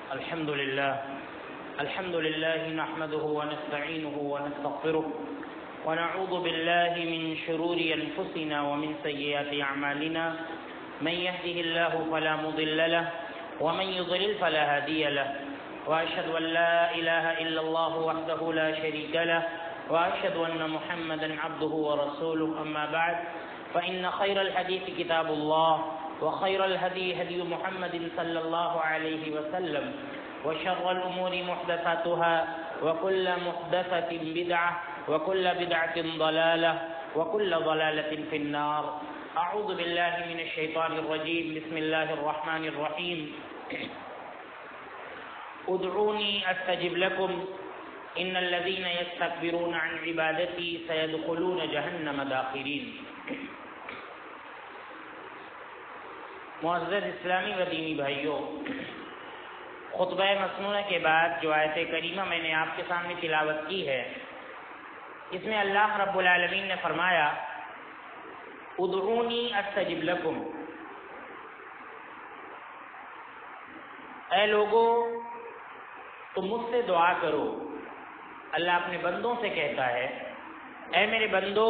الحمد لله نحمده ونستعينه ونستغفره ونعوذ بالله من شرور أنفسنا ومن سيئات أعمالنا من يهده الله فلا مضل له ومن يضلل فلا هادي له وأشهد أن لا إله إلا الله وحده لا شريك له وأشهد أن محمدا عبده ورسوله أما بعد فإن خير الحديث كتاب الله وخير الهدي هدي محمد صلى الله عليه وسلم وشر الأمور محدثاتها وكل محدثة بدعة وكل بدعة ضلالة وكل ضلالة في النار. أعوذ بالله من الشيطان الرجيم. بسم الله الرحمن الرحيم. ادعوني أستجب لكم إن الذين يستكبرون عن عبادتي سيدخلون جهنم داخرين. معزز اسلامی و دینی بھائیوں، خطبہ مسنونہ کے بعد جو آیت کریمہ میں نے آپ کے سامنے تلاوت کی ہے، اس میں اللہ رب العالمین نے فرمایا ادعونی استجب لکم، اے لوگو تم مجھ سے دعا کرو. اللہ اپنے بندوں سے کہتا ہے اے میرے بندو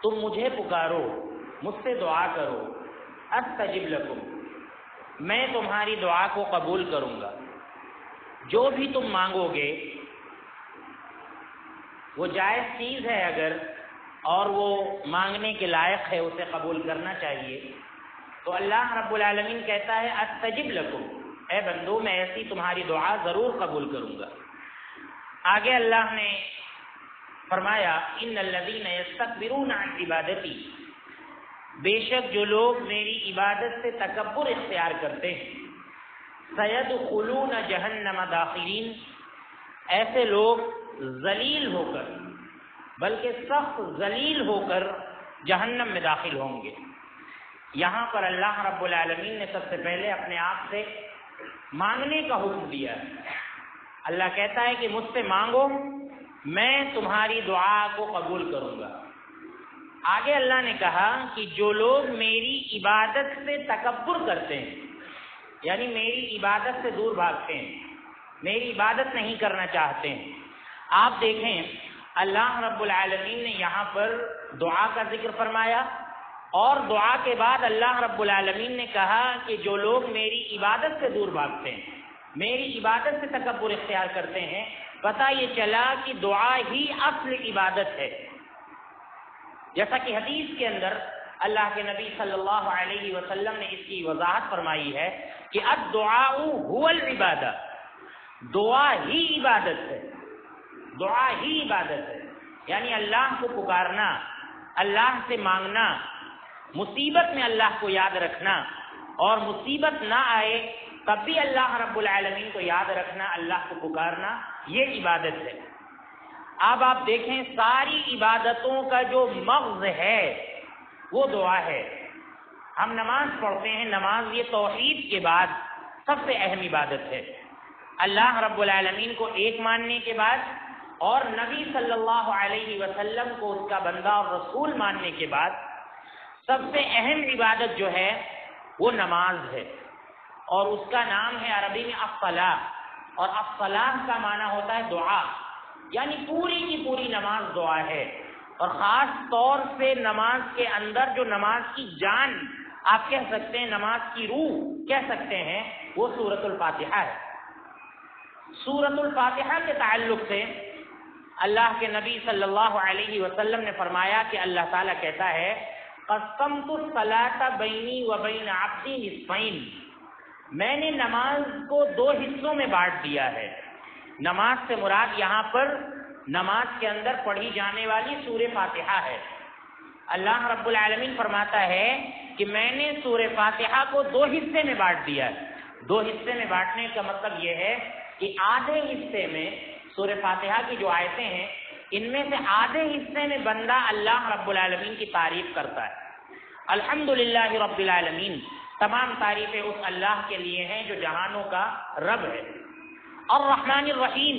تم مجھے پکارو، مجھ سے دعا کرو. استجب لکم، میں تمہاری دعا کو قبول کروں گا. جو بھی تم مانگو گے وہ جائز چیز ہے اگر اور وہ مانگنے کے لائق ہے، اسے قبول کرنا چاہیے. تو اللہ رب العالمین کہتا ہے استجب لکم، اے بندو میں ایسی تمہاری دعا ضرور قبول کروں گا. آگے اللہ نے فرمایا ان الذین یستکبرون عن عبادتی، بے شک جو لوگ میری عبادت سے تکبر اختیار کرتے ہیں، سیدخلون جہنم داخرین، ایسے لوگ ذلیل ہو کر، بلکہ سخت ذلیل ہو کر جہنم میں داخل ہوں گے. یہاں پر اللہ رب العالمین نے سب سے پہلے اپنے آپ سے مانگنے کا حکم دیا ہے. اللہ کہتا ہے کہ مجھ سے مانگو، میں تمہاری دعا کو قبول کروں گا. آگے اللہ نے کہا کہ جو لوگ میری عبادت سے تکبر کرتے ہیں، یعنی میری عبادت سے دور بھاگتے ہیں، میری عبادت نہیں کرنا چاہتے ہیں. آپ دیکھیں اللہ رب العالمین نے یہاں پر دعا کا ذکر فرمایا اور دعا کے بعد اللہ رب العالمین نے کہا کہ جو لوگ میری عبادت سے دور بھاگتے ہیں، میری عبادت سے تکبر اختیار کرتے ہیں، پتہ یہ چلا کہ دعا ہی اصل عبادت ہے. جیسا کہ حدیث کے اندر اللہ کے نبی صلی اللہ علیہ وسلم نے اس کی وضاحت فرمائی ہے کہ الدعاء هو العبادہ، دعا ہی عبادت ہے، دعا ہی عبادت ہے. یعنی اللہ کو پکارنا، اللہ سے مانگنا، مصیبت میں اللہ کو یاد رکھنا اور مصیبت نہ آئے تب بھی اللہ رب العالمین کو یاد رکھنا، اللہ کو پکارنا، یہ عبادت ہے. اب آپ دیکھیں ساری عبادتوں کا جو مغز ہے وہ دعا ہے. ہم نماز پڑھتے ہیں، نماز یہ توحید کے بعد سب سے اہم عبادت ہے. اللہ رب العالمین کو ایک ماننے کے بعد اور نبی صلی اللہ علیہ وسلم کو اس کا بندہ اور رسول ماننے کے بعد سب سے اہم عبادت جو ہے وہ نماز ہے، اور اس کا نام ہے عربی میں الصلاۃ، اور الصلاۃ کا معنی ہوتا ہے دعا، یعنی پوری کی پوری نماز دعا ہے. اور خاص طور سے نماز کے اندر جو نماز کی جان آپ کہہ سکتے ہیں، نماز کی روح کہہ سکتے ہیں، وہ سورۃ الفاتحہ ہے. سورۃ الفاتحہ کے تعلق سے اللہ کے نبی صلی اللہ علیہ وسلم نے فرمایا کہ اللہ تعالیٰ کہتا ہے قسمت الصلاۃ بینی و بین عبدی نصفین، میں نے نماز کو دو حصوں میں بانٹ دیا ہے. نماز سے مراد یہاں پر نماز کے اندر پڑھی جانے والی سورہ فاتحہ ہے. اللہ رب العالمین فرماتا ہے کہ میں نے سورہ فاتحہ کو دو حصے میں بانٹ دیا ہے. دو حصے میں بانٹنے کا مطلب یہ ہے کہ آدھے حصے میں سورہ فاتحہ کی جو آیتیں ہیں، ان میں سے آدھے حصے میں بندہ اللہ رب العالمین کی تعریف کرتا ہے. الحمدللہ رب العالمین، تمام تعریفیں اس اللہ کے لیے ہیں جو جہانوں کا رب ہے. الرحمن الرحیم،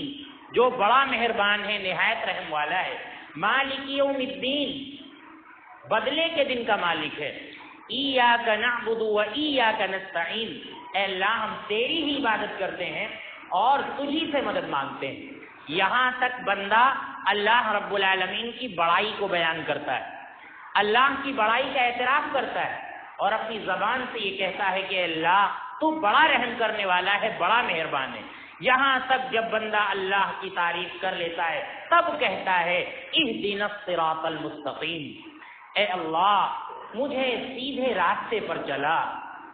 جو بڑا مہربان ہے، نہایت رحم والا ہے. مالک یوم الدین، بدلے کے دن کا مالک ہے. ایاک نعبد و ایاک نستعین، اے اللہ ہم تیری ہی عبادت کرتے ہیں اور تجھی سے مدد مانگتے ہیں۔ یہاں تک بندہ اللہ رب العالمین کی بڑائی کو بیان کرتا ہے، اللہ کی بڑائی کا اعتراف کرتا ہے اور اپنی زبان سے یہ کہتا ہے کہ اللہ تو بڑا رحم کرنے والا ہے، بڑا مہربان ہے۔ یہاں تک جب بندہ اللہ کی تعریف کر لیتا ہے تب کہتا ہے اہدنا الصراط المستقیم، اے اللہ مجھے سیدھے راستے پر چلا،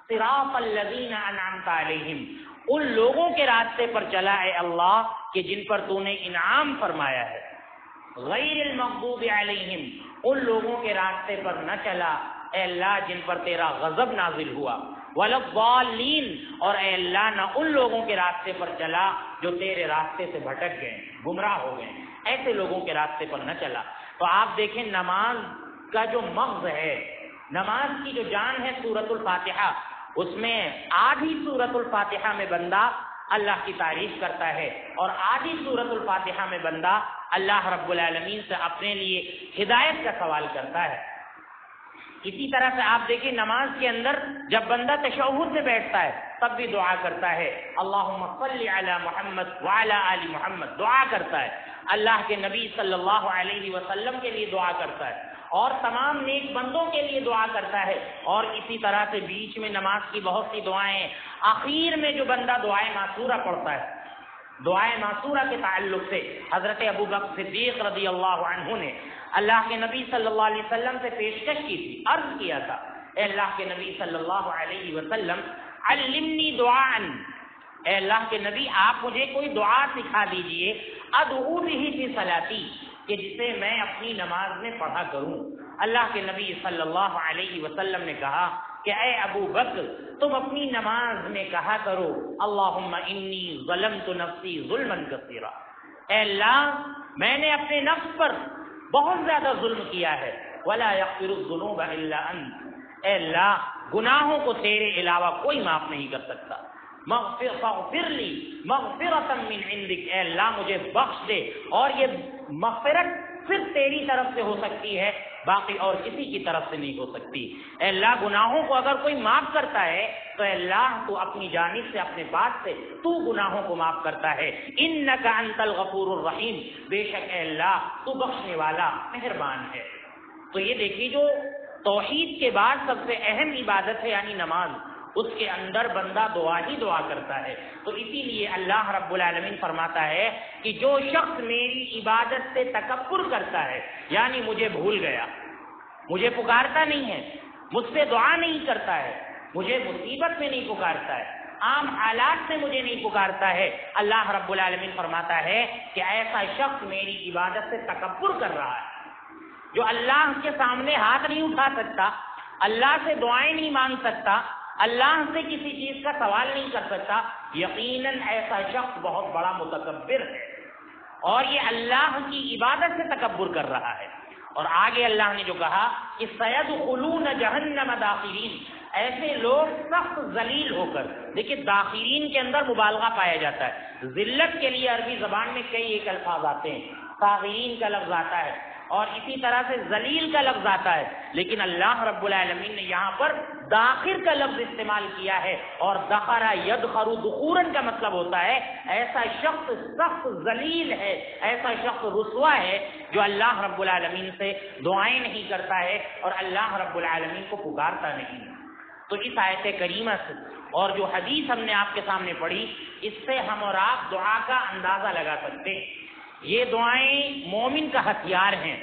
صراط الذین انعمت علیہم، ان لوگوں کے راستے پر چلا اے اللہ کہ جن پر تو نے انعام فرمایا ہے، غیر المغضوب علیہم، ان لوگوں کے راستے پر نہ چلا اے اللہ جن پر تیرا غضب نازل ہوا، ولا الضالین، اور اے اللہ نہ ان لوگوں کے راستے پر چلا جو تیرے راستے سے بھٹک گئے، گمراہ ہو گئے، ایسے لوگوں کے راستے پر نہ چلا۔ تو آپ دیکھیں نماز کا جو مغز ہے، نماز کی جو جان ہے سورۃ الفاتحہ، اس میں آدھی سورۃ الفاتحہ میں بندہ اللہ کی تعریف کرتا ہے اور آدھی سورۃ الفاتحہ میں بندہ اللہ رب العالمین سے اپنے لیے ہدایت کا سوال کرتا ہے۔ اسی طرح سے آپ دیکھیں نماز کے اندر جب بندہ تشہد میں بیٹھتا ہے تب بھی دعا کرتا ہے، اللہم صلی علی محمد وعلی آل محمد، دعا کرتا ہے، اللہ کے نبی صلی اللہ علیہ وسلم کے لیے دعا کرتا ہے اور تمام نیک بندوں کے لیے دعا کرتا ہے۔ اور اسی طرح سے بیچ میں نماز کی بہت سی دعائیں، آخر میں جو بندہ دعائے معصورہ پڑھتا ہے، دعائے معصورہ کے تعلق سے حضرت ابو بکر صدیق رضی اللہ عنہ نے اللہ کے نبی صلی اللہ علیہ وسلم سے پیشکش کی تھی، عرض کیا تھا، اے اللہ کے نبی صلی اللہ علیہ وسلم علمنی دعاء، اے اللہ کے نبی آپ مجھے کوئی دعا سکھا دیجئے، ادعو بہ فی صلاتی، کہ جسے میں اپنی نماز میں پڑھا کروں۔ اللہ کے نبی صلی اللہ علیہ وسلم نے کہا کہ اے ابو بکر تم اپنی نماز میں کہا کرو اللہم انی ظلمت نفسی ظلما کثیرا، اے اللہ میں نے اپنے نفس پر بہت زیادہ ظلم کیا ہے، ولا یغفر الذنوب الا انت، اے اللہ گناہوں کو تیرے علاوہ کوئی معاف نہیں کر سکتا، فاغفر لی مغفرۃ من عندک، اے اللہ مجھے بخش دے، اور یہ مغفرت صرف تیری طرف سے ہو سکتی ہے، باقی اور کسی کی طرف سے نہیں ہو سکتی۔ اے اللہ گناہوں کو اگر کوئی معاف کرتا ہے تو اے اللہ تو اپنی جانب سے اپنے بات سے تو گناہوں کو معاف کرتا ہے، انک انت الغفور الرحیم، بے شک اے اللہ تو بخشنے والا مہربان ہے۔ تو یہ دیکھیے جو توحید کے بعد سب سے اہم عبادت ہے یعنی نماز، اس کے اندر بندہ دعا ہی دعا کرتا ہے۔ تو اسی لیے اللہ رب العالمین فرماتا ہے کہ جو شخص میری عبادت سے تکبر کرتا ہے، یعنی مجھے بھول گیا، مجھے پکارتا نہیں ہے، مجھ سے دعا نہیں کرتا ہے، مجھے مصیبت میں نہیں پکارتا ہے، عام حالات سے مجھے نہیں پکارتا ہے، اللہ رب العالمین فرماتا ہے کہ ایسا شخص میری عبادت سے تکبر کر رہا ہے، جو اللہ کے سامنے ہاتھ نہیں اٹھا سکتا، اللہ سے دعائیں نہیں مانگ سکتا، اللہ سے کسی چیز کا سوال نہیں کر سکتا، یقیناً ایسا شخص بہت بڑا متکبر ہے اور یہ اللہ کی عبادت سے تکبر کر رہا ہے۔ اور آگے اللہ نے جو کہا کہ سیدخلون جہنم داخرین، ایسے لوگ سخت ذلیل ہو کر، دیکھیے داخرین کے اندر مبالغہ پایا جاتا ہے، ذلت کے لیے عربی زبان میں کئی ایک الفاظ آتے ہیں، صاغرین کا لفظ آتا ہے اور اسی طرح سے ذلیل کا لفظ آتا ہے، لیکن اللہ رب العالمین نے یہاں پر داخر کا لفظ استعمال کیا ہے، اور دخر یدخر دخورن کا مطلب ہوتا ہے ایسا شخص سخت ذلیل ہے، ایسا شخص رسوا ہے جو اللہ رب العالمین سے دعائیں نہیں کرتا ہے اور اللہ رب العالمین کو پکارتا نہیں۔ تو اس آیت کریمہ سے اور جو حدیث ہم نے آپ کے سامنے پڑھی، اس سے ہم اور آپ دعا کا اندازہ لگا سکتے ہیں۔ یہ دعائیں مومن کا ہتھیار ہیں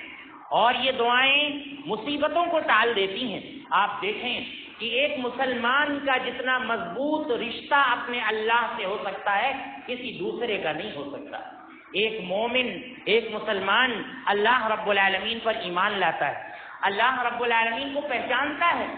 اور یہ دعائیں مصیبتوں کو ٹال دیتی ہیں۔ آپ دیکھیں کہ ایک مسلمان کا جتنا مضبوط رشتہ اپنے اللہ سے ہو سکتا ہے کسی دوسرے کا نہیں ہو سکتا۔ ایک مومن، ایک مسلمان اللہ رب العالمین پر ایمان لاتا ہے، اللہ رب العالمین کو پہچانتا ہے،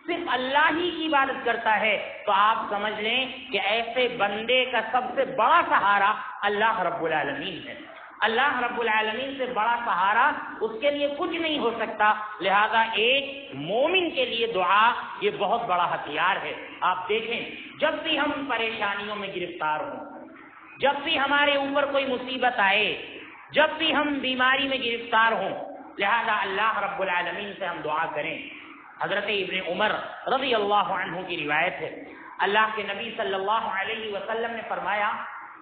صرف اللہ ہی کی عبادت کرتا ہے، تو آپ سمجھ لیں کہ ایسے بندے کا سب سے بڑا سہارا اللہ رب العالمین ہے۔ اللہ رب العالمین سے بڑا سہارا اس کے لیے کچھ نہیں ہو سکتا، لہذا ایک مومن کے لیے دعا یہ بہت بڑا ہتھیار ہے۔ آپ دیکھیں جب بھی ہم پریشانیوں میں گرفتار ہوں، جب بھی ہمارے اوپر کوئی مصیبت آئے، جب بھی ہم بیماری میں گرفتار ہوں، لہذا اللہ رب العالمین سے ہم دعا کریں۔ حضرت ابن عمر رضی اللہ عنہ کی روایت ہے، اللہ کے نبی صلی اللہ علیہ وسلم نے فرمایا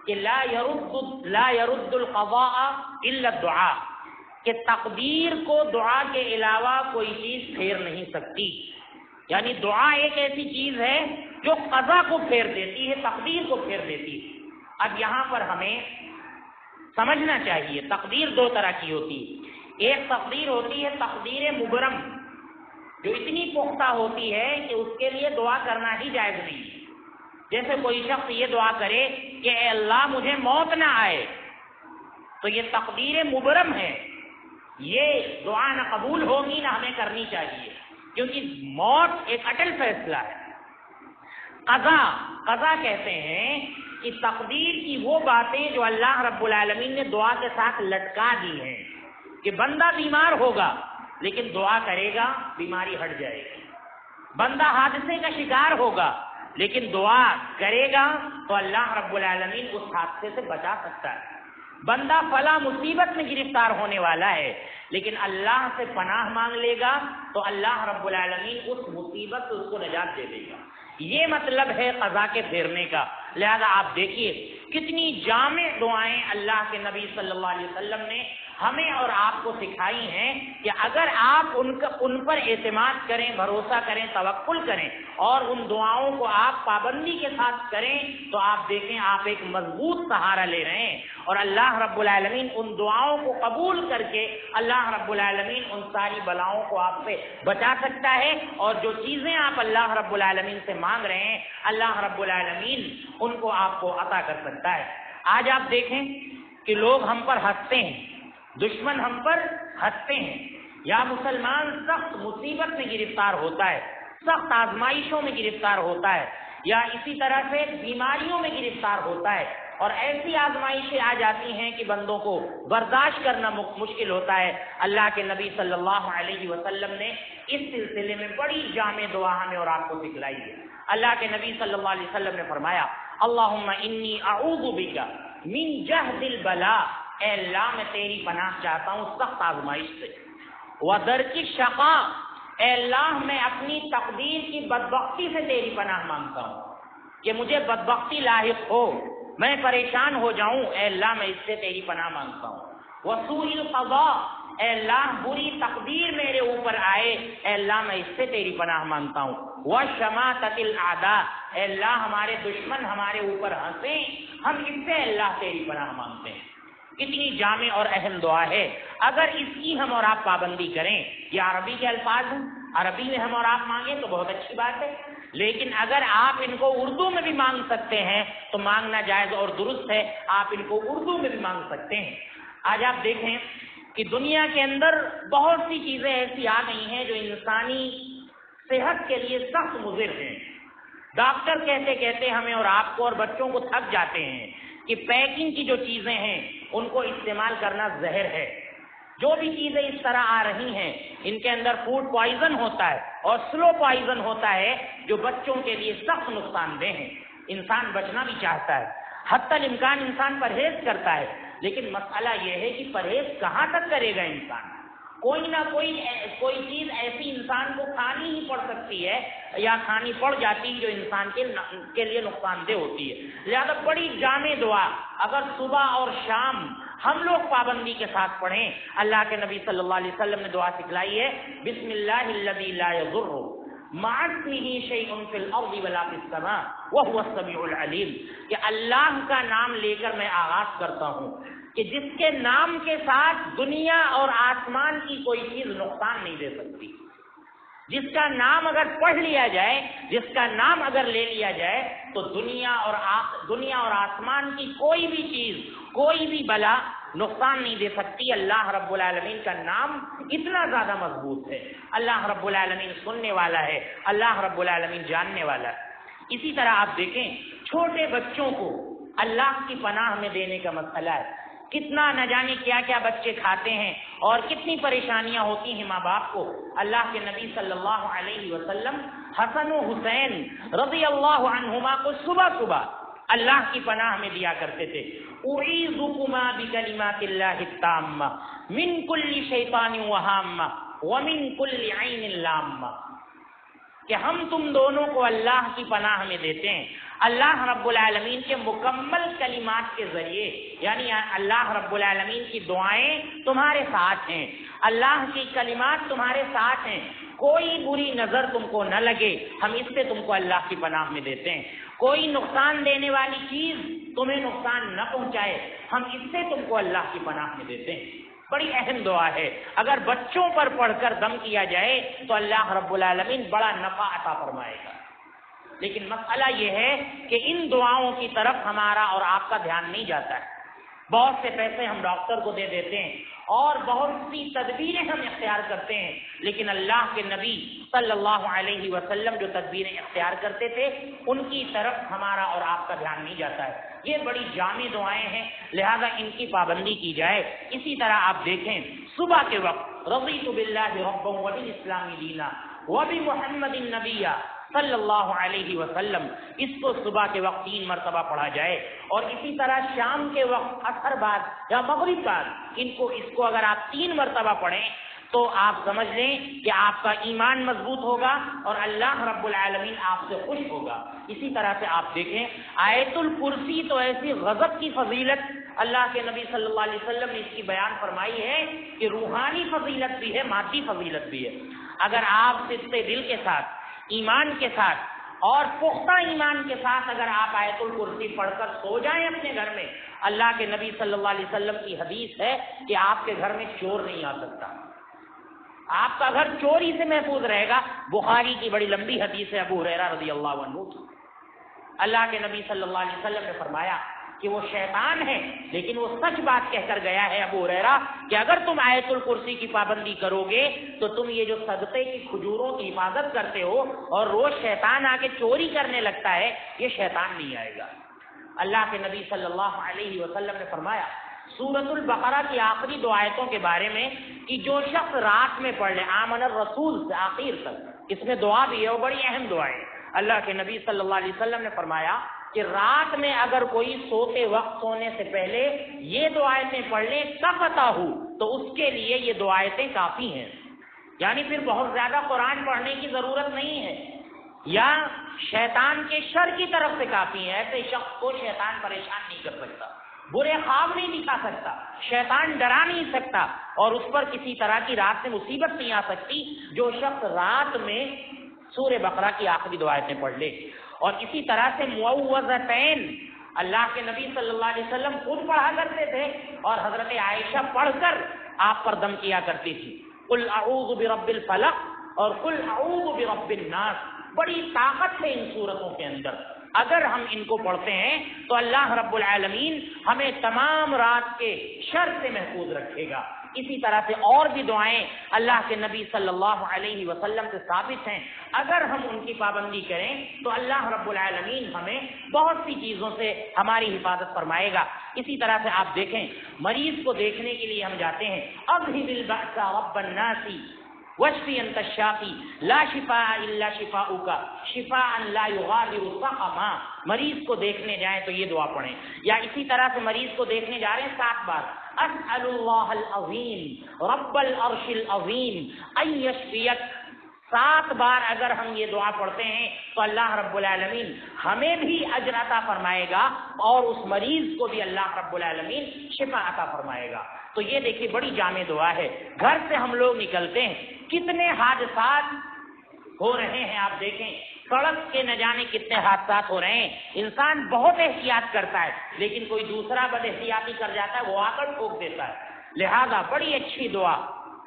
کہ لا يرد القضاء الا الدعاء، کہ تقدیر کو دعا کے علاوہ کوئی چیز پھیر نہیں سکتی. یعنی دعا ایک ایسی چیز ہے جو قضا کو پھیر دیتی ہے، تقدیر کو پھیر دیتی ہے. اب یہاں پر ہمیں سمجھنا چاہیے تقدیر دو طرح کی ہوتی ہے. ایک تقدیر ہوتی ہے تقدیر مبرم، جو اتنی پختہ ہوتی ہے کہ اس کے لیے دعا کرنا ہی جائز نہیں. جیسے کوئی شخص یہ دعا کرے کہ اے اللہ مجھے موت نہ آئے، تو یہ تقدیر مبرم ہے، یہ دعا نہ قبول ہوگی نہ ہمیں کرنی چاہیے، کیونکہ موت ایک اٹل فیصلہ ہے. قضا کہتے ہیں کہ تقدیر کی وہ باتیں جو اللہ رب العالمین نے دعا کے ساتھ لٹکا دی ہیں، کہ بندہ بیمار ہوگا لیکن دعا کرے گا بیماری ہٹ جائے گی. بندہ حادثے کا شکار ہوگا لیکن دعا کرے گا تو اللہ رب العالمین اس حادثے سے بچا سکتا ہے. بندہ فلاں مصیبت میں گرفتار ہونے والا ہے لیکن اللہ سے پناہ مانگ لے گا تو اللہ رب العالمین اس مصیبت سے اس کو نجات دے دے گا. یہ مطلب ہے قضا کے پھیرنے کا. لہذا آپ دیکھیے کتنی جامع دعائیں اللہ کے نبی صلی اللہ علیہ وسلم نے ہمیں اور آپ کو سکھائی ہیں کہ اگر آپ ان پر اعتماد کریں، بھروسہ کریں، توکل کریں اور ان دعاؤں کو آپ پابندی کے ساتھ کریں تو آپ دیکھیں آپ ایک مضبوط سہارا لے رہے ہیں، اور اللہ رب العالمین ان دعاؤں کو قبول کر کے اللہ رب العالمین ان ساری بلاؤں کو آپ سے بچا سکتا ہے. اور جو چیزیں آپ اللہ رب العالمین سے مانگ رہے ہیں اللہ رب العالمین ان کو آپ کو عطا کر سکتا ہے. آج آپ دیکھیں کہ لوگ ہم پر ہنستے ہیں، دشمن ہم پر ہنستے ہیں، یا مسلمان سخت مصیبت میں گرفتار ہوتا ہے، سخت آزمائشوں میں گرفتار ہوتا ہے، یا اسی طرح سے بیماریوں میں گرفتار ہوتا ہے، اور ایسی آزمائشیں آ جاتی ہیں کہ بندوں کو برداشت کرنا مشکل ہوتا ہے. اللہ کے نبی صلی اللہ علیہ وسلم نے اس سلسلے میں بڑی جامع دعا ہمیں اور آپ کو سکھلائی ہے. اللہ کے نبی صلی اللہ علیہ وسلم نے فرمایا اللہم انی اعوذ بک من جہد البلاء، اے اللہ میں تیری پناہ چاہتا ہوں سخت آزمائش سے، وَدَرْكِ الشَّقَاء، اے اللہ میں اپنی تقدیر کی بدبختی سے تیری پناہ مانگتا ہوں کہ مجھے بدبختی لاحق ہو، میں پریشان ہو جاؤں، اے اللہ میں اس سے تیری پناہ مانگتا ہوں. وَسُوءِ الْقَضَاء، اے اللہ بری تقدیر میرے اوپر آئے، اے اللہ میں اس سے تیری پناہ مانگتا ہوں. وَشَمَاتَةِ الْأَعْدَاء، اے اللہ ہمارے دشمن ہمارے اوپر ہنسیں، ہم اس سے اللہ تیری پناہ مانگتے ہیں. کتنی جامع اور اہم دعا ہے. اگر اس کی ہم اور آپ پابندی کریں، یہ عربی کے الفاظ ہیں، عربی میں ہم اور آپ مانگیں تو بہت اچھی بات ہے، لیکن اگر آپ ان کو اردو میں بھی مانگ سکتے ہیں تو مانگنا جائز اور درست ہے. آپ ان کو اردو میں بھی مانگ سکتے ہیں. آج آپ دیکھیں کہ دنیا کے اندر بہت سی چیزیں ایسی آ گئی ہیں جو انسانی صحت کے لیے سخت مضر ہیں. ڈاکٹر کہتے کہتے ہمیں اور آپ کو اور بچوں کو تھک جاتے ہیں کہ پیکنگ کی جو چیزیں ہیں ان کو استعمال کرنا زہر ہے. جو بھی چیزیں اس طرح آ رہی ہیں ان کے اندر فوڈ پوائزن ہوتا ہے اور سلو پوائزن ہوتا ہے جو بچوں کے لیے سخت نقصان دہ ہیں. انسان بچنا بھی چاہتا ہے، حتی الامکان انسان پرہیز کرتا ہے، لیکن مسئلہ یہ ہے کہ پرہیز کہاں تک کرے گا انسان. کوئی نہ کوئی چیز ایسی انسان کو کھانی ہی پڑ سکتی ہے یا کھانی پڑ جاتی ہے جو انسان کے لیے نقصان دہ ہوتی ہے. لہذا بڑی جامع دعا اگر صبح اور شام ہم لوگ پابندی کے ساتھ پڑھیں، اللہ کے نبی صلی اللہ علیہ وسلم نے دعا سکھلائی ہے بسم اللہ الذی لا یضر مع اسمہ شیء فی الارض ولا فی السماء وہو السمیع العلیم، کہ اللہ کا نام لے کر میں آغاز کرتا ہوں کہ جس کے نام کے ساتھ دنیا اور آسمان کی کوئی چیز نقصان نہیں دے سکتی. جس کا نام اگر پڑھ لیا جائے، جس کا نام اگر لے لیا جائے تو دنیا اور آسمان کی کوئی بھی چیز، کوئی بھی بلا نقصان نہیں دے سکتی. اللہ رب العالمین کا نام اتنا زیادہ مضبوط ہے. اللہ رب العالمین سننے والا ہے، اللہ رب العالمین جاننے والا ہے. اسی طرح آپ دیکھیں چھوٹے بچوں کو اللہ کی پناہ میں دینے کا مسئلہ ہے. کتنا نہ جانے کیا کیا بچے کھاتے ہیں اور کتنی پریشانیاں ہوتی ہیں ماں باپ کو. اللہ کے نبی صلی اللہ علیہ وسلم حسن و حسین رضی اللہ عنہما کو صبح صبح اللہ کی پناہ میں دیا کرتے تھے. اعیذکما بکلمات اللہ التامہ من کل شیطان وہامہ ومن کل عین لامہ. کہ ہم تم دونوں کو اللہ کی پناہ میں دیتے ہیں۔ اللہ رب العالمین کے مکمل کلمات کے ذریعے، یعنی اللہ رب العالمین کی دعائیں تمہارے ساتھ ہیں، اللہ کی کلمات تمہارے ساتھ ہیں، کوئی بری نظر تم کو نہ لگے، ہم اس سے تم کو اللہ کی پناہ میں دیتے ہیں۔ کوئی نقصان دینے والی چیز تمہیں نقصان نہ پہنچائے، ہم اس سے تم کو اللہ کی پناہ میں دیتے ہیں۔ بڑی اہم دعا ہے، اگر بچوں پر پڑھ کر دم کیا جائے تو اللہ رب العالمین بڑا نفع عطا فرمائے گا۔ لیکن مسئلہ یہ ہے کہ ان دعاؤں کی طرف ہمارا اور آپ کا دھیان نہیں جاتا ہے۔ بہت سے پیسے ہم ڈاکٹر کو دے دیتے ہیں اور بہت سی تدبیریں ہم اختیار کرتے ہیں، لیکن اللہ کے نبی صلی اللہ علیہ وسلم جو تدبیریں اختیار کرتے تھے ان کی طرف ہمارا اور آپ کا دھیان نہیں جاتا ہے۔ یہ بڑی جامع دعائیں ہیں، لہذا ان کی پابندی کی جائے۔ اسی طرح آپ دیکھیں صبح کے وقت رضیت باللہ ربا وبالاسلام دینا وبمحمد نبیا صلی اللہ علیہ وسلم، اس کو صبح کے وقت 3 مرتبہ پڑھا جائے، اور اسی طرح شام کے وقت عصر بعد یا مغرب بعد اس کو اگر آپ 3 مرتبہ پڑھیں تو آپ سمجھ لیں کہ آپ کا ایمان مضبوط ہوگا اور اللہ رب العالمین آپ سے خوش ہوگا۔ اسی طرح سے آپ دیکھیں آیت الکرسی تو ایسی غضب کی فضیلت اللہ کے نبی صلی اللہ علیہ وسلم نے اس کی بیان فرمائی ہے کہ روحانی فضیلت بھی ہے، مادی فضیلت بھی ہے۔ اگر آپ سچے دل کے ساتھ، ایمان کے ساتھ اور پختہ ایمان کے ساتھ اگر آپ آیت الکرسی پڑھ کر سو جائیں اپنے گھر میں، اللہ کے نبی صلی اللہ علیہ وسلم کی حدیث ہے کہ آپ کے گھر میں چور نہیں آ سکتا، آپ کا گھر چوری سے محفوظ رہے گا۔ بخاری کی بڑی لمبی حدیث ہے ابو ہریرہ رضی اللہ عنہ کی۔ اللہ کے نبی صلی اللہ علیہ وسلم نے فرمایا کہ وہ شیطان ہے، لیکن وہ سچ بات کہہ کر گیا ہے ابو ہریرہ کہ اگر تم آیت الکرسی کی پابندی کرو گے تو تم یہ جو صدقے کی کھجوروں کی حفاظت کرتے ہو اور روز شیطان آ کے چوری کرنے لگتا ہے، یہ شیطان نہیں آئے گا۔ اللہ کے نبی صلی اللہ علیہ وسلم نے فرمایا سورۃ البقرہ کی آخری 2 آیتوں کے بارے میں کہ جو شخص رات میں پڑھ لے آمن الرسول سے آخر تک، اس میں دعا بھی ہے، وہ بڑی اہم دعا ہے۔ اللہ کے نبی صلی اللہ علیہ وسلم نے فرمایا کہ رات میں اگر کوئی سوتے وقت سونے سے پہلے یہ 2 آیتیں پڑھ لے کفتا ہو تو اس کے لیے یہ 2 آیتیں کافی ہیں، یعنی پھر بہت زیادہ قرآن پڑھنے کی ضرورت نہیں ہے، یا شیطان کے شر کی طرف سے کافی ہے۔ ایسے شخص کو شیطان پریشان نہیں کر سکتا، برے خواب نہیں دکھا سکتا، شیطان ڈرا نہیں سکتا، اور اس پر کسی طرح کی رات میں مصیبت نہیں آ سکتی جو شخص رات میں سورہ بقرہ کی آخری 2 آیتیں پڑھ لے۔ اور اسی طرح سے معوذتین اللہ کے نبی صلی اللہ علیہ وسلم خود پڑھا کرتے تھے اور حضرت عائشہ پڑھ کر آپ پر دم کیا کرتی تھی، قل اعوذ برب الفلق اور قل اعوذ برب الناس۔ بڑی طاقت ہے ان صورتوں کے اندر، اگر ہم ان کو پڑھتے ہیں تو اللہ رب العالمین ہمیں تمام رات کے شر سے محفوظ رکھے گا۔ اسی طرح سے اور بھی دعائیں اللہ کے نبی صلی اللہ علیہ وسلم سے ثابت ہیں، اگر ہم ان کی پابندی کریں تو اللہ رب العالمین ہمیں بہت سی چیزوں سے ہماری حفاظت فرمائے گا۔ اسی طرح سے آپ دیکھیں مریض کو دیکھنے کے لیے ہم جاتے ہیں، اذھب البأس رب الناس واشفی انت الشافی لا شفاء الا شفاؤک شفاء لا یغادر سقما۔ مریض کو دیکھنے جائیں تو یہ دعا پڑھیں، یا اسی طرح سے مریض کو دیکھنے جا رہے ہیں 7 بار اسأل اللہ العظیم رب العرش العظیم ان یشفیک، 7 بار اگر ہم یہ دعا پڑھتے ہیں تو اللہ رب العالمین ہمیں بھی اجر عطا فرمائے گا اور اس مریض کو بھی اللہ رب العالمین شفا عطا فرمائے گا۔ تو یہ دیکھیے بڑی جامع دعا ہے۔ گھر سے ہم لوگ نکلتے ہیں، کتنے حادثات ہو رہے ہیں، آپ دیکھیں سڑک کے نہ جانے کتنے حادثات ہو رہے ہیں۔ انسان بہت احتیاط کرتا ہے لیکن کوئی دوسرا بد احتیاطی کر جاتا ہے، وہ آ کر ٹھوک دیتا ہے۔ لہذا بڑی اچھی دعا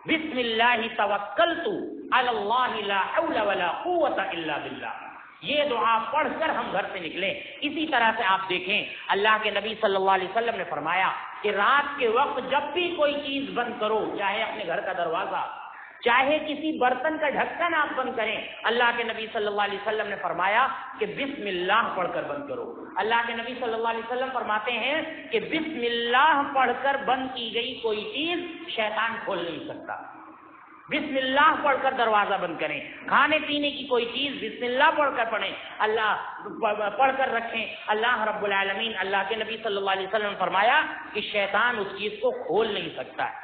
بسم اللہ توکلت علی اللہ لا حول ولا قوت الا باللہ، یہ دعا پڑھ کر ہم گھر سے نکلیں۔ اسی طرح سے آپ دیکھیں اللہ کے نبی صلی اللہ علیہ وسلم نے فرمایا کہ رات کے وقت جب بھی کوئی چیز بند کرو، چاہے اپنے گھر کا دروازہ، چاہے کسی برتن کا ڈھکن آپ بند کریں، اللہ کے نبی صلی اللہ علیہ وسلم نے فرمایا کہ بسم اللہ پڑھ کر بند کرو۔ اللہ کے نبی صلی اللہ علیہ وسلم فرماتے ہیں کہ بسم اللہ پڑھ کر بند کی گئی کوئی چیز شیطان کھول نہیں سکتا۔ بسم اللہ پڑھ کر دروازہ بند کریں، کھانے پینے کی کوئی چیز بسم اللہ پڑھ کر پڑھیں، اللہ پڑھ کر رکھیں، اللہ رب العالمین، اللہ کے نبی صلی اللہ علیہ وسلم نے فرمایا کہ شیطان اس چیز کو کھول نہیں سکتا ہے۔